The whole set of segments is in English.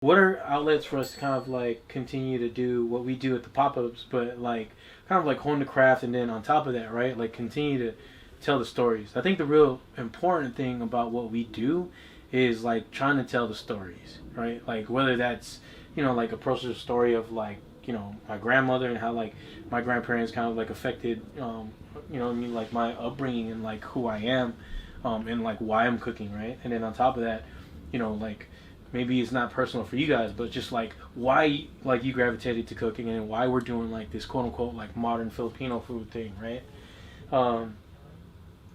what are outlets for us to kind of like continue to do what we do at the pop-ups, but like kind of like hone the craft, and then on top of that, right, like continue to tell the stories. I think the real important thing about what we do is like trying to tell the stories, right? Like whether that's, like a personal story of like, my grandmother and how like my grandparents kind of like affected, I mean, like my upbringing and like who I am, and like why I'm cooking, right? And then on top of that, like maybe it's not personal for you guys, but just like why like you gravitated to cooking and why we're doing like this quote unquote like modern Filipino food thing, right?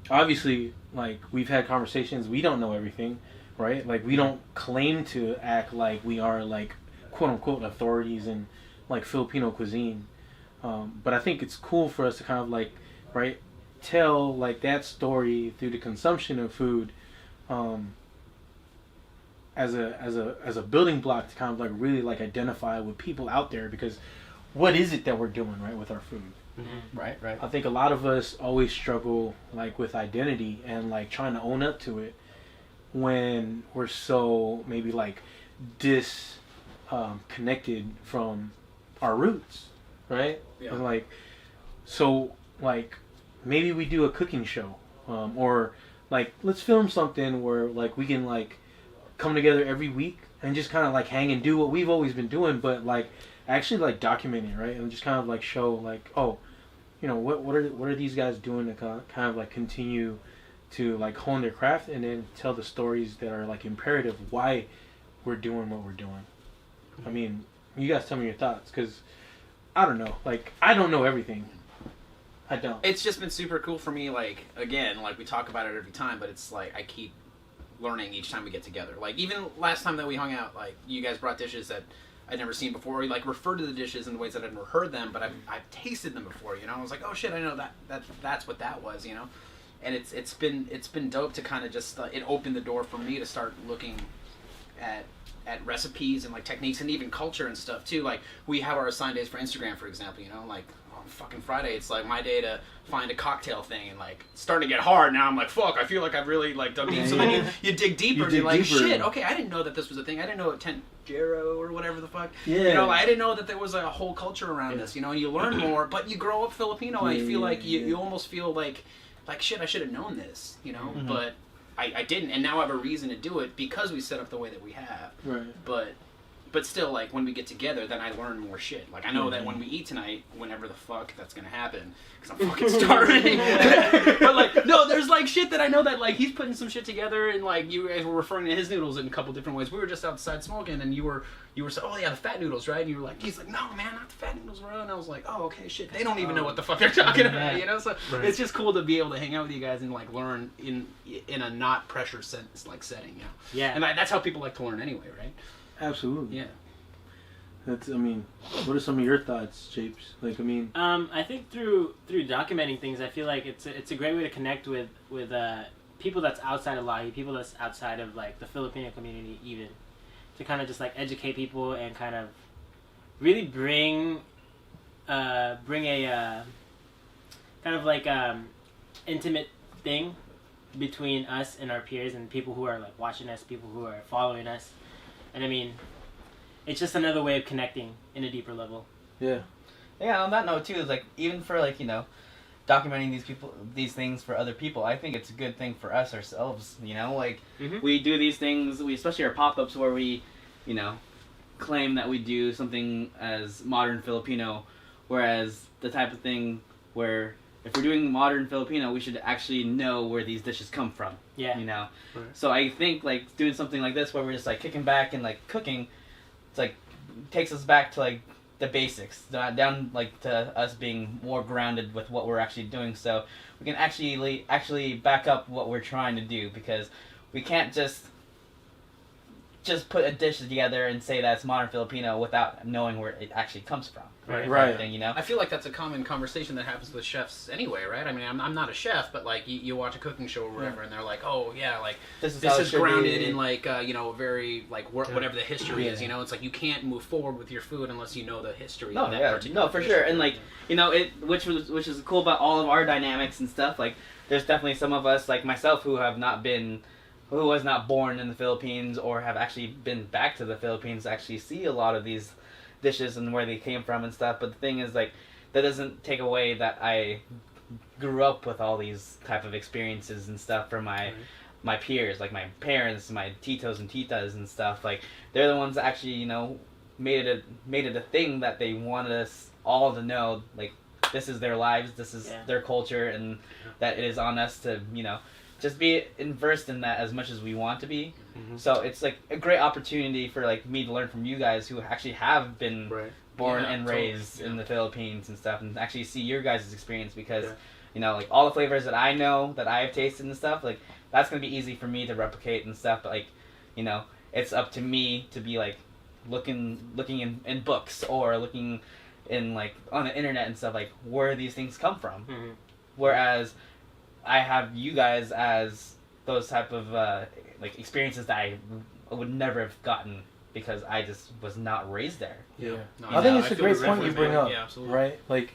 Obviously, like we've had conversations, we don't know everything, right? Like we don't claim to act like we are like quote unquote authorities in like Filipino cuisine, but I think it's cool for us to kind of like, right, tell like that story through the consumption of food, as a building block to kind of like really like identify with people out there, because what is it that we're doing, right, with our food? Mm-hmm. Right. I think a lot of us always struggle like with identity and like trying to own up to it when we're so maybe like connected from our roots, right? Yeah. And like, so like maybe we do a cooking show, or like let's film something where like we can like come together every week and just kind of like hang and do what we've always been doing, but like actually like document it, right? And just kind of like show like, oh, what are these guys doing to kind of like continue to like hone their craft, and then tell the stories that are like imperative why we're doing what we're doing. I mean, you guys tell me your thoughts, because I don't know, like I don't know everything. I don't. It's just been super cool for me. Like again, like we talk about it every time, but it's like I keep learning each time we get together. Like even last time that we hung out, like you guys brought dishes that I'd never seen before. You like referred to the dishes in ways that I'd never heard them, but I've tasted them before. I was like, oh shit, I know that's what that was. And it's been dope to kind of just it opened the door for me to start looking at recipes and like techniques and even culture and stuff too. Like we have our assigned days for Instagram, for example. Like on fucking Friday, it's like my day to find a cocktail thing, and like it's starting to get hard now. I'm like, fuck, I feel like I've really like dug deep. So then you dig deeper, and you're like, shit, okay, I didn't know that this was a thing. I didn't know Tangero or whatever the fuck. Yeah. I didn't know that there was a whole culture around this. And you learn more, but you grow up Filipino, and you feel like you almost feel like shit, I should have known this. Mm-hmm. But I didn't, and now I have a reason to do it because we set up the way that we have. Right. But still, like, when we get together, then I learn more shit. Like, I know that when we eat tonight, whenever the fuck that's gonna happen, because I'm fucking starving. But, like, no, there's, like, shit that I know that, like, he's putting some shit together, and, like, you guys were referring to his noodles in a couple different ways. We were just outside smoking, and you were saying, oh, yeah, the fat noodles, right? And you were like, he's like, no, man, not the fat noodles, bro. And I was like, oh, okay, shit. They don't even know what the fuck they're talking about, So it's just cool to be able to hang out with you guys and, like, learn in a not pressure sense, like, setting, Yeah. And that's how people like to learn anyway, right? Absolutely. Yeah. What are some of your thoughts, Japes? Like, I think through documenting things, I feel like it's a great way to connect with people that's outside of LAHI, people that's outside of like the Filipino community, even to kind of just like educate people and kind of really bring a kind of like intimate thing between us and our peers and people who are like watching us, people who are following us, and it's just another way of connecting in a deeper level. Yeah. Yeah, on that note too, is like even for like, documenting these things for other people, I think it's a good thing for us ourselves, like we do these things, especially our pop-ups where we, claim that we do something as modern Filipino, whereas the type of thing where if we're doing modern Filipino, we should actually know where these dishes come from. Yeah. Right. So I think like doing something like this where we're just like kicking back and like cooking, it's like takes us back to like the basics, down like to us being more grounded with what we're actually doing, so we can actually back up what we're trying to do, because we can't just put a dish together and say that's modern Filipino without knowing where it actually comes from. Right. I feel like that's a common conversation that happens with chefs anyway, right? I mean, I'm not a chef, but like you watch a cooking show or whatever, and they're like, oh yeah, like this is grounded in like very like whatever the history is. It's like you can't move forward with your food unless you know the history of that particular for dish. sure. And like which is cool about all of our dynamics and stuff. Like there's definitely some of us like myself who have not been who was not born in the Philippines or have actually been back to the Philippines actually see a lot of these dishes and where they came from and stuff. But the thing is, like, that doesn't take away that I grew up with all these type of experiences and stuff from my peers, like my parents, my titos and titas and stuff. Like, they're the ones that actually, you know, made it a thing that they wanted us all to know, like, this is their lives, this is their culture, and that it is on us to, you know, just be immersed in that as much as we want to be. Mm-hmm. So it's like a great opportunity for like me to learn from you guys who actually have been born and raised in the Philippines and stuff, and actually see your guys' experience, because you know, like, all the flavors that I know that I have tasted and stuff, like, that's gonna be easy for me to replicate and stuff. But like, you know, it's up to me to be like looking in books or looking in like on the internet and stuff, like, where these things come from. Mm-hmm. Whereas I have you guys as those type of like experiences that I would never have gotten because I just was not raised there. Yeah, No, I think it's a feel great the point you reference, bring man. up, Yeah, absolutely. right? Like,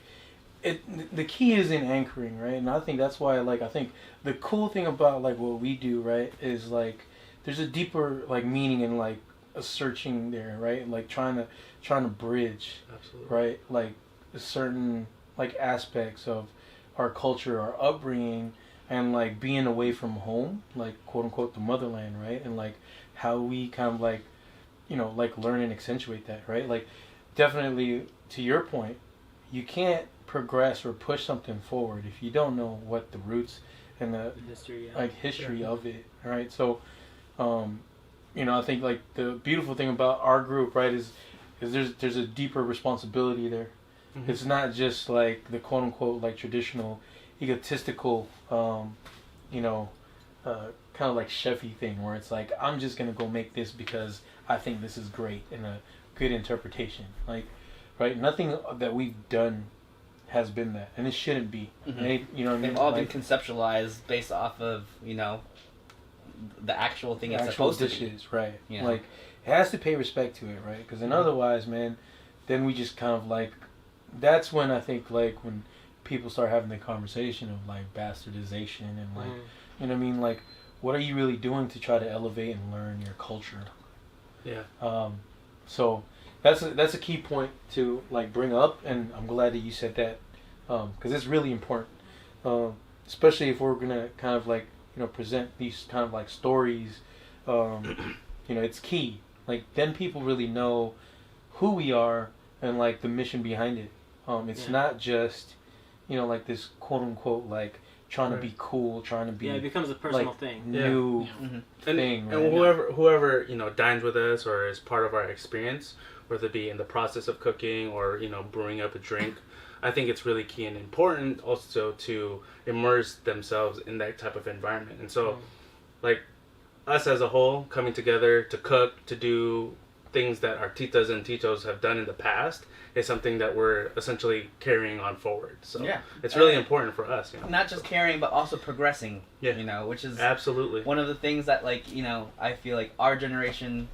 the key is in anchoring, right? And I think that's why, like, I think the cool thing about like what we do, right, is like there's a deeper like meaning in like a searching there, right? Like trying to bridge, Absolutely. right? Like certain like aspects of our culture, our upbringing, and like being away from home, like quote unquote the motherland, right? And like how we kind of like, you know, like learn and accentuate that, right? Like definitely to your point, you can't progress or push something forward if you don't know what the roots and the history of it, right? So you know, I think like the beautiful thing about our group, right, is there's a deeper responsibility there. Mm-hmm. It's not just like the quote unquote like traditional egotistical you know, kind of like chefy thing where it's like, I'm just gonna go make this because I think this is great and a good interpretation, like, right? Nothing that we've done has been that, and it shouldn't be. Mm-hmm. You know what I mean? They've all like, been conceptualized based off of, you know, the actual thing it's actual supposed to be. dishes, right? You know? Like, it has to pay respect to it, right? Because then otherwise, man, then we just kind of like, that's when I think like when people start having the conversation of like bastardization and like, you know what I mean? Like, what are you really doing to try to elevate and learn your culture? Yeah. So that's a key point to like bring up, and I'm glad that you said that because it's really important, especially if we're gonna kind of like, you know, present these kind of like stories. You know, it's key. Like, then people really know who we are and like the mission behind it. It's not just, you know, like this quote unquote like trying to be cool, trying to be it becomes a personal like, thing. new thing. And whoever you know dines with us or is part of our experience, whether it be in the process of cooking or, you know, brewing up a drink, I think it's really key and important also to immerse themselves in that type of environment. And so, like, us as a whole coming together to cook, to do things that our titas and titos have done in the past is something that we're essentially carrying on forward. So it's really important for us. You know? Not just carrying, but also progressing. Yeah. You know, which is absolutely one of the things that, like, you know, I feel like our generation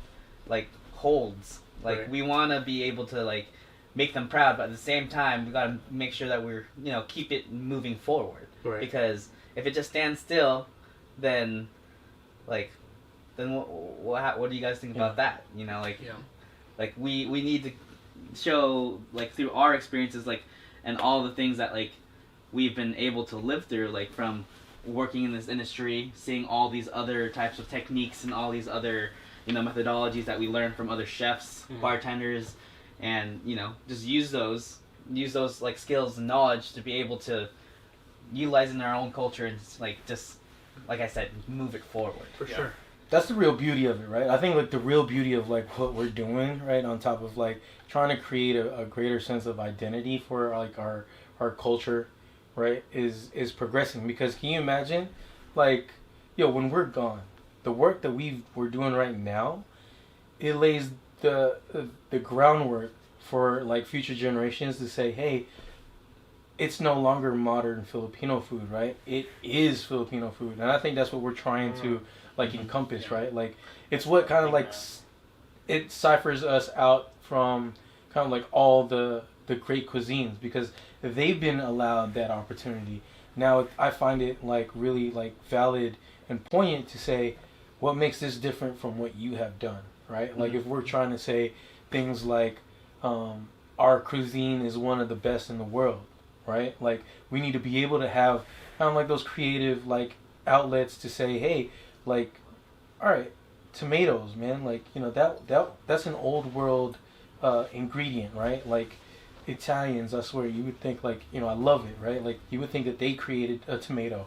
like holds. Like, we want to be able to like make them proud, but at the same time, we got to make sure that we're, you know, keep it moving forward. Right. Because if it just stands still, then like, then what do you guys think about that? You know, like, like we need to show, like, through our experiences, like, and all the things that like we've been able to live through, like from working in this industry, seeing all these other types of techniques and all these other, you know, methodologies that we learn from other chefs, bartenders, and, you know, just use those like skills and knowledge to be able to utilize in our own culture and like just, like I said, move it forward. for sure. That's the real beauty of it, right? I think like the real beauty of like what we're doing, right, on top of like trying to create a greater sense of identity for like our culture, right, is progressing. Because can you imagine, like, yo, when we're gone, the work that we're doing right now, it lays the groundwork for like future generations to say, hey, it's no longer modern Filipino food, right? It is Filipino food, and I think that's what we're trying to like encompass, right? Like, it's what kind of like it ciphers us out from kind of like all the great cuisines, because they've been allowed that opportunity. Now I find it like really like valid and poignant to say, what makes this different from what you have done, right? Like if we're trying to say things like our cuisine is one of the best in the world, right? Like we need to be able to have kind of like those creative like outlets to say, hey, like, all right, tomatoes, man, like, you know, that's an old world ingredient, right? Like Italians, I swear, you would think like, you know, I love it, right? Like you would think that they created a tomato.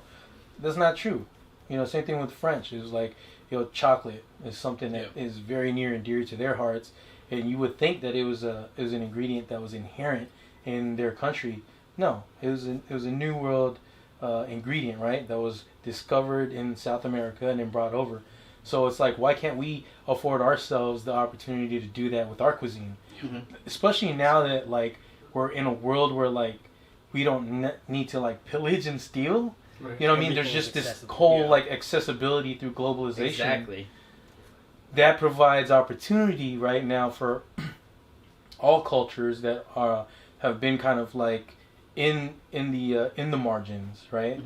That's not true. You know, same thing with French. It's like, you know, chocolate is something that is very near and dear to their hearts, and you would think that it was an ingredient that was inherent in their country. No, it was a new world ingredient, right? That was discovered in South America and then brought over. So it's like, why can't we afford ourselves the opportunity to do that with our cuisine? Especially now that like we're in a world where like we don't need to like pillage and steal. Right. You know what I mean? There's just this whole like accessibility through globalization. Exactly. That provides opportunity right now for all cultures that have been kind of like in the margins, right?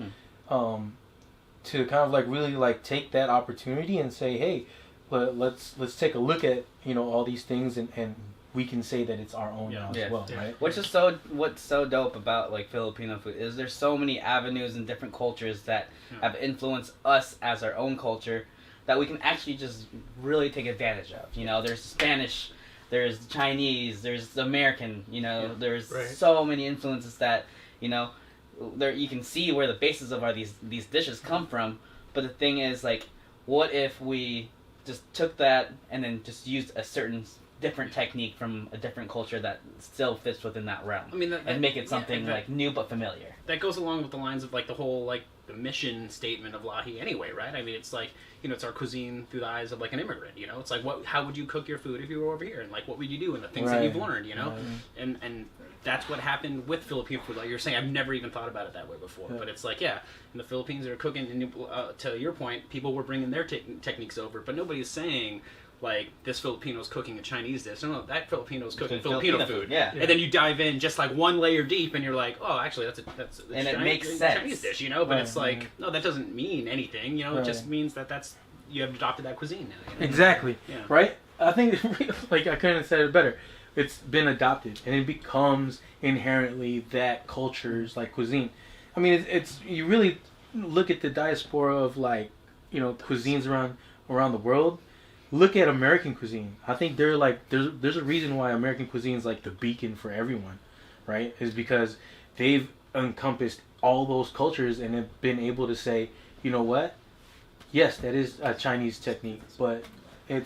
To kind of like really like take that opportunity and say, hey, let's take a look at, you know, all these things and we can say that it's our own now as well, right? What's so dope about like Filipino food is there's so many avenues and different cultures that have influenced us as our own culture that we can actually just really take advantage of. You know, there's Spanish, there's Chinese, there's American, you know, there's so many influences that, you know, there you can see where the basis of these dishes come from. But the thing is, like, what if we just took that and then just used a certain different technique from a different culture that still fits within that realm? I mean, and make it something like new but familiar. That goes along with the lines of like the whole like the mission statement of LAHI anyway, right? I mean, it's like, you know, it's our cuisine through the eyes of like an immigrant, you know? It's like, how would you cook your food if you were over here? And like, what would you do? And the things that you've learned, you know? And that's what happened with Filipino food. Like you're saying, I've never even thought about it that way before. But it's like, in the Philippines they're cooking, and to your point, people were bringing their techniques over, but nobody's saying, like, this Filipino's cooking a Chinese dish. No, that Filipino's cooking Filipino food. Yeah. And then you dive in just like one layer deep, and you're like, oh, actually, that's and it makes sense. Chinese dish, you know. But it's like, no, that doesn't mean anything. You know, it just means that's you have adopted that cuisine now. You know? Exactly. Right. I think like I couldn't have said it better. It's been adopted, and it becomes inherently that culture's like cuisine. I mean, it's you really look at the diaspora of like, you know, cuisines around the world. Look at American cuisine. I think they're like there's a reason why American cuisine is like the beacon for everyone, right? Is because they've encompassed all those cultures and have been able to say, you know what? Yes, that is a Chinese technique, but it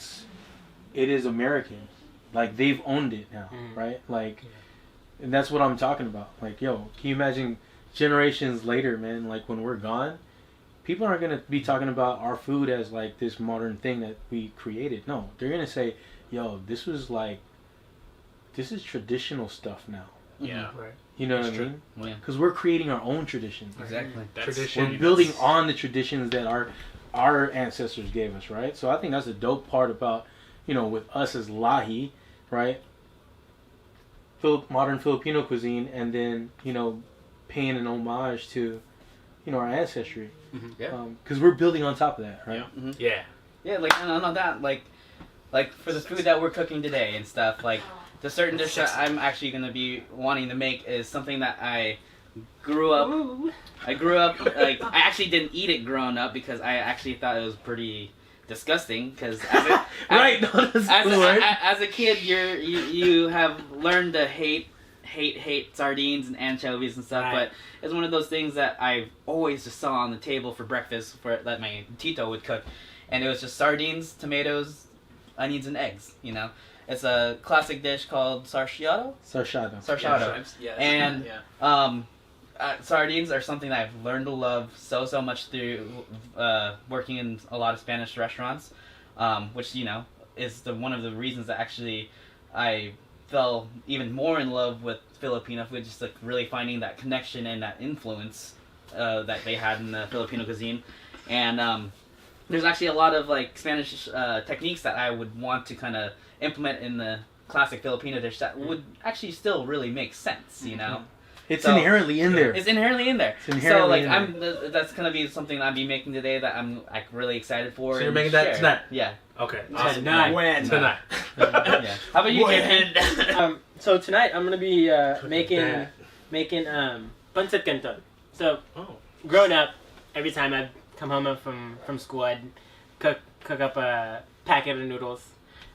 is American. Like they've owned it now, right? Like, and that's what I'm talking about. Like, yo, can you imagine generations later, man? Like when we're gone, people aren't gonna be talking about our food as like this modern thing that we created. No, they're gonna say, yo, this is traditional stuff now. Yeah, right. You know what I mean? Because we're creating our own traditions. Exactly. We're building on the traditions that our ancestors gave us, right? So I think that's the dope part about, you know, with us as LAHI, right? Modern Filipino cuisine, and then, you know, paying an homage to, you know, our ancestry. Because we're building on top of that, right? Yeah, like, and on that, like for the food that we're cooking today and stuff, like, the certain dish that I'm actually going to be wanting to make is something that I grew up, like, I actually didn't eat it growing up because I actually thought it was pretty disgusting, because as a kid you have learned to hate sardines and anchovies and stuff, but it's one of those things that I always just saw on the table for breakfast that my tito would cook, and it was just sardines, tomatoes, onions, and eggs. You know, it's a classic dish called sarchado. And sardines are something that I've learned to love so much through working in a lot of Spanish restaurants, which, you know, is one of the reasons that actually I fell even more in love with Filipino food, just like really finding that connection and that influence that they had in the Filipino cuisine. And there's actually a lot of like Spanish techniques that I would want to kind of implement in the classic Filipino dish that would actually still really make sense, you know. It's So, inherently in there. It's inherently in there. It's inherently so in like that's gonna be something I'll be making today that I'm like really excited for. So you're and making that share. tonight? Yeah. Okay. Awesome. Tonight. When? Tonight. Yeah. How about you, When? Jason? So tonight I'm gonna be making that. pancit canton. So Oh. growing up, every time I'd come home from school, I'd cook up a packet of noodles,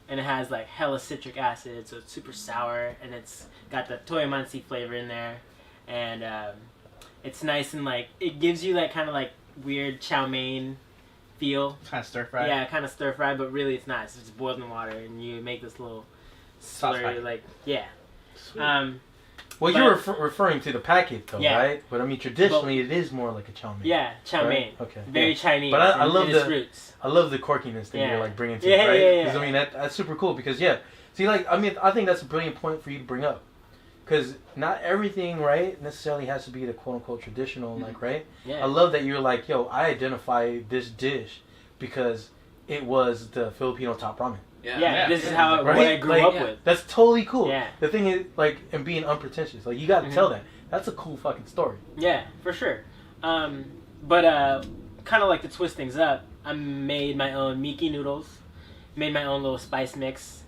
and it has like hella citric acid, so it's super sour, and it's got the toyomansi flavor in there, and it's nice and like it gives you like kind of like weird chow mein feel. Kind of stir fry. Yeah, kind of stir fry, but really it's not. It's just boiled in water, and you make this little Sauce slurry, packet. like yeah. Sweet. Well, you're referring to the packet, though, Yeah. right? But I mean, traditionally, it is more like a chow mein. Yeah, chow mein. Right? Okay. Very Yeah. Chinese. But I in love its the- roots. I love the quirkiness that Yeah. you're like bringing to Yeah, it, right? yeah, yeah, Because yeah. I mean, that's super cool. Because see, like, I mean, I think that's a brilliant point for you to bring up. Because not everything, right, necessarily has to be the quote unquote traditional, like, right? Yeah. I love that you're like, yo, I identify this dish because it was the Filipino top ramen. Yeah, this is how Right? what I grew Like, up yeah. with. That's totally cool. Yeah. The thing is, like, and being unpretentious, like, you got to Mhm. tell that. That's a cool fucking story. Yeah, for sure. But kind of like to twist things up, I made my own Miki noodles, made my own little spice mix,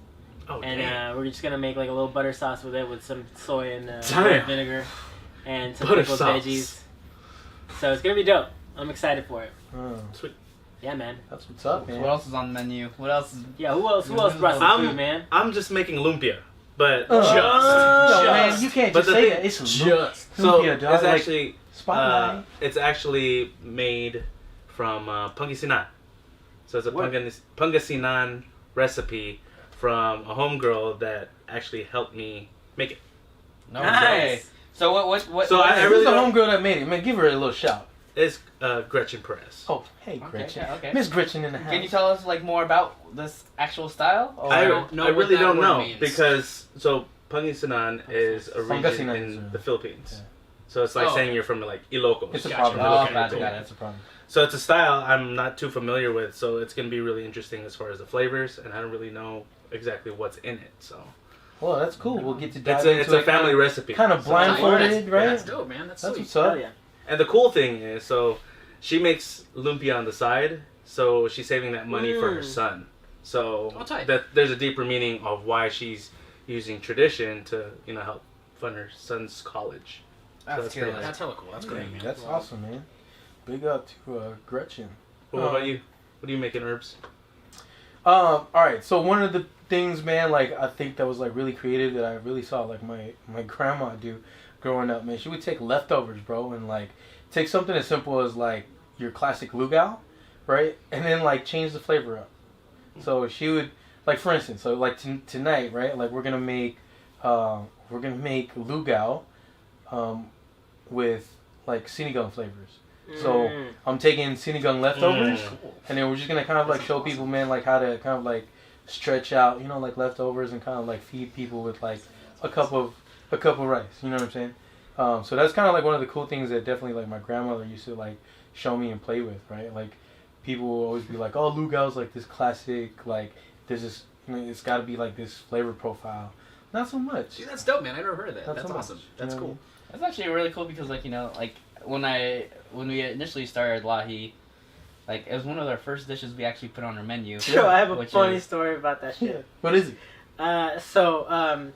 Oh, and damn. we're just gonna make like a little butter sauce with it with some soy and Damn. vinegar and some Butter pickled sauce. veggies. So it's gonna be dope. I'm excited for it. Oh, Sweet. Yeah, man. that's what's up, So man. what else is on the menu? What else is... Yeah, who else brought some food, man? I'm just making lumpia, but Yo, just. man, you can't But just the say thing- that. It's Just. So lumpia, dog. it's Like, actually spotlight. it's actually made from Pangasinan. So it's a What? Pangasinan recipe from a homegirl that actually helped me make it. No Nice. way. So what? So what I is- really Who's the don't- homegirl that made it? Man, give her a little shout. It's Gretchen Perez. Oh, hey, Okay, Gretchen. yeah, okay. Miss Gretchen in the house. Can you tell us like more about this actual style? Or... I don't know I what really that don't word know means. because Pangasinan is a region Pangasinan in is, the Philippines. yeah. So it's like Oh. saying you're from like Ilocos. It's a Gotcha. problem. Oh, Okay, gotcha, cool. got it. That's a problem. So it's a style I'm not too familiar with, so it's gonna be really interesting as far as the flavors, and I don't really know exactly what's in it. So Well, that's cool. We'll get to dive it's into a it family recipe. kind of blindfolded, right? That's dope, man. That's That's sweet. what's up. Hell yeah. And the cool thing is, so she makes lumpia on the side, so she's saving that money for her son. So Oh, tight. that there's a deeper meaning of why she's using tradition to help fund her son's college. That's that's good. pretty nice. That's hella cool. That's great, man. That's awesome, man. Big up to Gretchen. What about you? What are you making, Herbs? All right. So one of the things, man, like I think that was like really creative that I really saw like my grandma do growing up, man. She would take leftovers, bro, and like take something as simple as like your classic lugao, right, and then like change the flavor up. So she would, like, for instance, so like tonight, right, like we're gonna make lugao with like sinigang flavors. So I'm taking sinigang leftovers, and then we're just gonna kind of like show people, man, like how to kind of like stretch out, like leftovers and kind of like feed people with like a cup of rice. You know what I'm saying? So that's kind of like one of the cool things that definitely like my grandmother used to like show me and play with, right? Like people will always be like, oh, lugao's like this classic, like there's this, it's got to be like this flavor profile. Not so much. Dude, that's dope, man. I never heard of that. Not That's so much. awesome. That's You know cool. That's actually really cool because like like when we initially started Lahi, like it was one of our first dishes we actually put on our menu. Yo, I have a which funny is- story about that Yeah. shit. What is it? So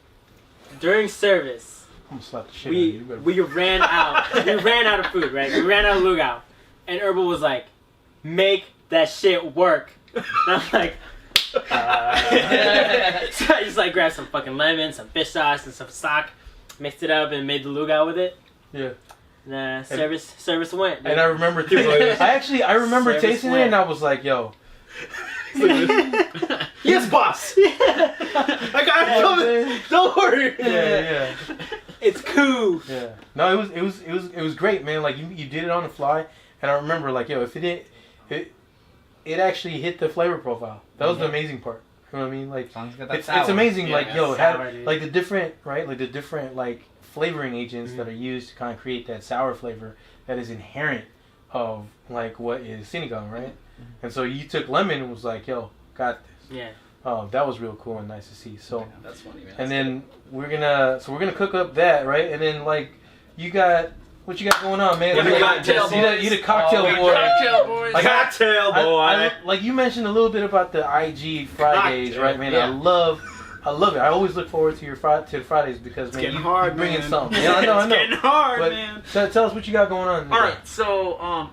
during service, I'm gonna slap the shit out of you. You better- we ran out. We ran out of food, right? We ran out of lugao, and Herbal was like, "Make that shit work." And I'm like, so I just like grabbed some fucking lemon, some fish sauce, and some stock, mixed it up, and made the lugao with it. Yeah. And service went. Dude. And I remember I remember Service tasting it, went. and I was like, yo. Yes, boss. I got it coming. Don't worry. Yeah. It's cool. Yeah. No, it was great, man. Like you did it on the fly, and I remember like, yo, if it didn't, it actually hit the flavor profile. That was the amazing part. You know what I mean? Like Sounds good. That's it's sour. amazing. Yeah, like yo, sour, have, dude. like the different like the different like flavoring agents that are used to kind of create that sour flavor that is inherent of like what is sinigang, right? And so you took lemon and was like, yo, got this. Yeah. That was real cool and nice to see. So. That's funny, man. And then we're gonna cook up that, right? And then like you got what you got going on, man? What do you got, Jesse? You the cocktail boy. Cocktail boys. Like, Cocktail boy. Like you mentioned a little bit about the IG Fridays, Cocktail, right, man? yeah. I love it. I always look forward to your Fridays because man, getting you hard, bring in man. something. Yeah, I know. It's getting hard, But man. tell us what you got going on. All right, so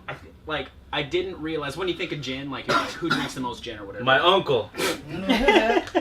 I didn't realize when you think of gin, like you're like, who drinks the most gin or whatever. My uncle.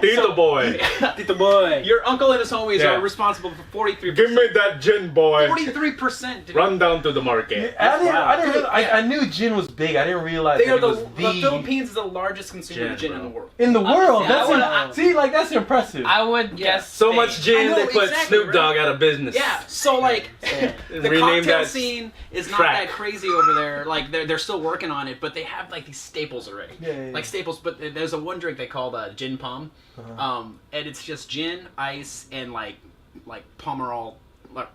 Tito boy. Tito boy. Your uncle and his homies Yeah. are responsible for 43%. Give me that gin, boy. 43%. Run down to the market. I knew gin was big. I didn't realize They that are it was the Philippines is the largest consumer of Gin, gin in bro. the world. in the world. Honestly, That's see, like that's impressive. I would Yeah. guess So Spain. much gin, I know, they put exactly, Snoop Dogg right? out of business. Yeah, so like the Rename cocktail that scene is not crack. that crazy over there. Like they're still working on it, but they have like these staples already. Yeah. Like staples, but there's a one drink they call gin palm, Uh-huh. and it's just gin, ice, and like Pomerol, like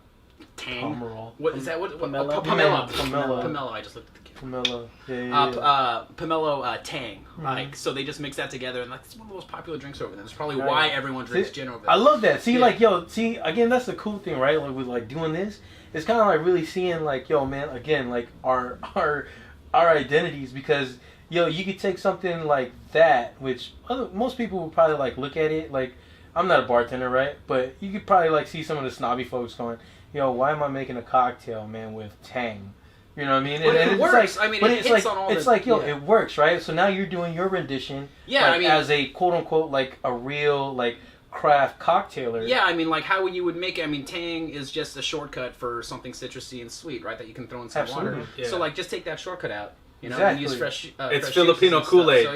Tang. Pomerol. What is that? What? Pomelo? Pomelo. Pomelo. Pomelo. I just looked at the kid. Pomelo. Yeah. Pomelo Tang. Mhm. Like so, they just mix that together, and like it's one of the most popular drinks over there. That's probably Right. why everyone drinks See, gin over there. I love that. See, Yeah. like, again, that's the cool thing, right? Like, with, like, doing this, it's kind of like really seeing, like, man, again, like, our identities, because, you could take something like that, which most people would probably, like, look at it, like, I'm not a bartender, right? But you could probably, like, see some of the snobby folks going, why am I making a cocktail, man, with Tang? You know what I mean? But it it's works. Like, I mean, but it it's hits like, on all it's the- like, yeah. it works, right? So now you're doing your rendition, Yeah, like, I mean, as a quote-unquote, like, a real, like, craft cocktailer. yeah, I mean, like how you would make it. I mean, Tang is just a shortcut for something citrusy and sweet, right? That you can throw in some water. Absolutely. Yeah. So like, just take that shortcut out, and Exactly. use fresh. It's fresh Filipino juices and stuff. Kool-Aid. So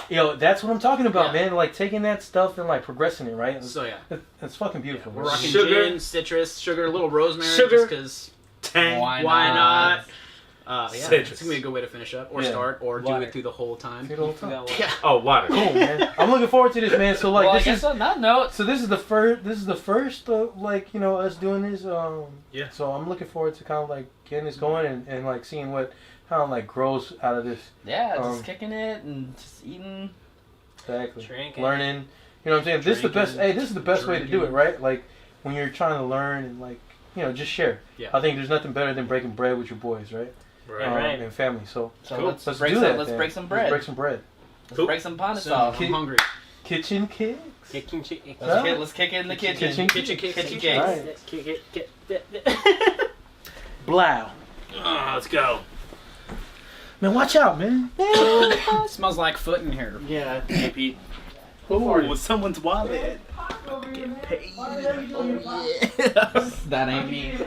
yeah, That's what I'm talking about, Yeah. man. Like taking that stuff and like progressing it, right? so yeah. It's fucking beautiful. We're rocking Sugar. gin, citrus, sugar, a little rosemary, Sugar. just because. Tang. Why Why not? not? Yeah, Citrus. it's gonna be a good way to finish up, or Yeah. start, or Water. do it through the whole time. See the whole time. Yeah. Oh, water. Cool, man. I'm looking forward to this, man. So like Well, I this guess is on that note, so this is the first. This is the first, like us doing this. Yeah. So I'm looking forward to kind of like getting this going and like seeing what kind of like grows out of this. yeah, Um, just kicking it and just eating. Exactly. Drinking. Learning. You know what I'm saying? This is the best. Drinking. Hey, this is the best way to do it, right? Like when you're trying to learn and like just share. Yeah. I think there's nothing better than breaking bread with your boys, right? Right. Right. And family. So So Cool. let's let's break do some. that. Let's then. break some Let's bread. break some bread. Let's Cool. break some pasta So, sauce. I'm hungry. Kitchen kicks. Kicking chicken. Huh? Let's kick it in the kitchen. Kitchen Kitchen cakes. Alright. Blow. Let's go. Man, watch out, man. Smells like foot in here. Yeah. Hey, Pete. Ooh. someone's wallet. That ain't me.